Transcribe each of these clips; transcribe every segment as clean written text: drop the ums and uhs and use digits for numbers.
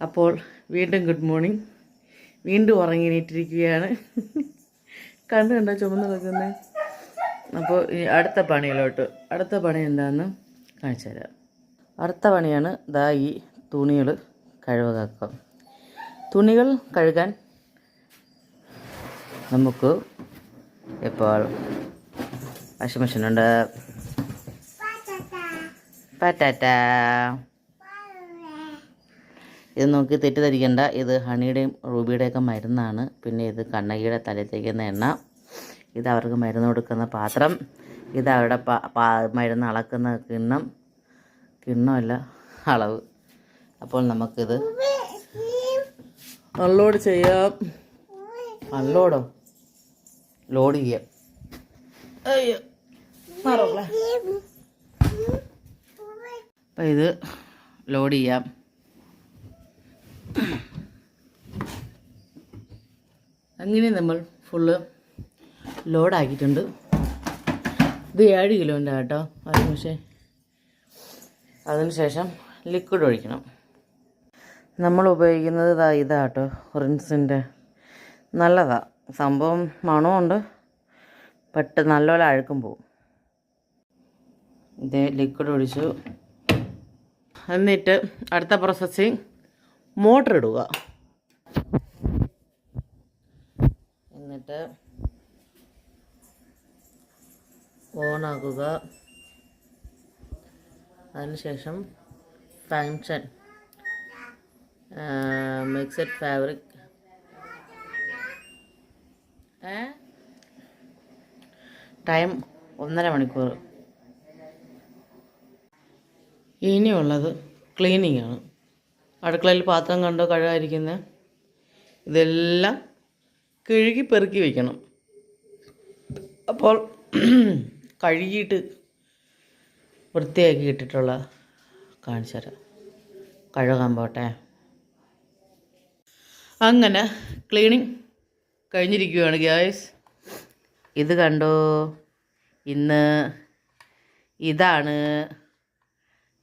അപ്പോൾ വീണ്ടും good morning. വീണ്ടും ഉറങ്ങിയിട്ടിരിക്കുകയാണ്. കണ്ടോ ചുമന്ന് കിടക്കുന്നത്. അപ്പോൾ അടുത്ത പണി എന്താണെന്ന് കാണിച്ചു തരാം. അടുത്ത പണിയാണ് ഈ തുണികൾ കഴുകാക്കാം. തുണികൾ കഴുകാൻ നമുക്ക് ഇപ്പോൾ വാഷിംഗ് മെഷീനുണ്ട്. ഇത് നോക്കി തെറ്റിദ്ധരിക്കേണ്ട, ഇത് ഹണിയുടെയും റൂബിയുടെയൊക്കെ മരുന്നാണ്. പിന്നെ ഇത് കണ്ണകിയുടെ തലയിൽ തേക്കുന്ന എണ്ണ, ഇത് അവർക്ക് മരുന്ന് കൊടുക്കുന്ന പാത്രം, ഇത് അവരുടെ മരുന്ന് അളക്കുന്ന കിണ്ണമല്ല അളവ്. അപ്പോൾ നമുക്കിത് അൺലോഡ് ചെയ്യാം. ലോഡ് ചെയ്യാം. അയ്യോ അപ്പം ഇത് ലോഡ് ചെയ്യാം. അങ്ങനെ നമ്മൾ ഫുള്ള് ലോഡാക്കിയിട്ടുണ്ട്. ഇത് 7 കിലോൻ്റെ കേട്ടോ. അതിനുശേഷം ലിക്വിഡ് ഒഴിക്കണം. നമ്മൾ ഉപയോഗിക്കുന്നത് ഇതാട്ടോ, റിൻസിൻ്റെ. നല്ലതാണ് സംഭവം, മണമുണ്ട്, നല്ലപോലെ അഴുക്കും പോവും. ഇത് ലിക്വിഡ് ഒഴിച്ചു. എന്നിട്ട് അടുത്ത പ്രോസസ്സിങ് മോട്ടർ ഇടുക. എന്നിട്ട് ഓണാക്കുക. അതിനുശേഷം ഫങ്ഷൻ മിക്സഡ് ഫാബ്രിക് ടൈം 1.5 മണിക്കൂർ. ഇനിയുള്ളത് ക്ലീനിങ് ആണ്. അടുക്കളയിൽ പാത്രം കണ്ടോ കഴുകാതിരിക്കുന്നത്, ഇതെല്ലാം കഴുകി പെറുക്കി വയ്ക്കണം. അപ്പോൾ കഴുകിയിട്ട് വൃത്തിയാക്കി ഇട്ടിട്ടുള്ള കാണിച്ചു തരാം. കഴുകാൻ പോട്ടെ. അങ്ങനെ ക്ലീനിങ് കഴിഞ്ഞിരിക്കുകയാണ് ഗായ്സ്. ഇത് കണ്ടോ, ഇതാണ്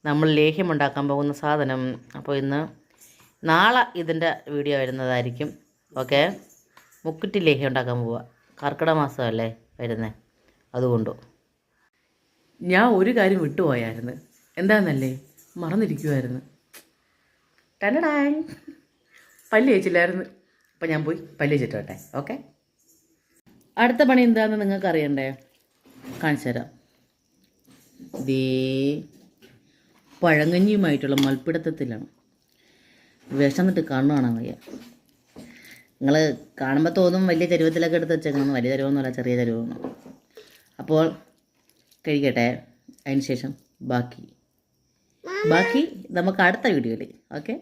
നമ്മൾ ലേഹ്യം ഉണ്ടാക്കാൻ പോകുന്ന സാധനം. അപ്പോൾ നാളെ ഇതിൻ്റെ വീഡിയോ വരുന്നതായിരിക്കും. ഓക്കെ, മുക്കുറ്റി ലേഹ്യം ഉണ്ടാക്കാൻ പോവുക. കർക്കിടക മാസമല്ലേ വരുന്നത്, അതുകൊണ്ടോ. ഞാൻ ഒരു കാര്യം വിട്ടുപോയായിരുന്നു. എന്താണെന്നല്ലേ, മറന്നിരിക്കുമായിരുന്നു. പല്ല് തേച്ചില്ലായിരുന്നു. അപ്പം ഞാൻ പോയി പല്ല് തേച്ചിട്ട് വരട്ടെ. ഓക്കെ, അടുത്ത പണി എന്താണെന്ന് നിങ്ങൾക്ക് അറിയണ്ടേ, കാണിച്ചു തരാം. പഴങ്കഞ്ഞിയുമായിട്ടുള്ള മൽപ്പിടുത്തത്തിലാണ്. വിശന്നിട്ട് കണ്ണു കാണാൻ വയ്യ. നിങ്ങൾ കാണുമ്പോൾ തോന്നും വലിയ ചരുവത്തിലൊക്കെ എടുത്ത് വെച്ചേക്കണം. വലിയ ചരുവൊന്നുമല്ല, ചെറിയ ചരുവൊന്നും. അപ്പോൾ കഴിക്കട്ടെ. അതിന് ശേഷം ബാക്കി നമുക്ക് അടുത്ത വീഡിയോയിൽ. ഓക്കെ.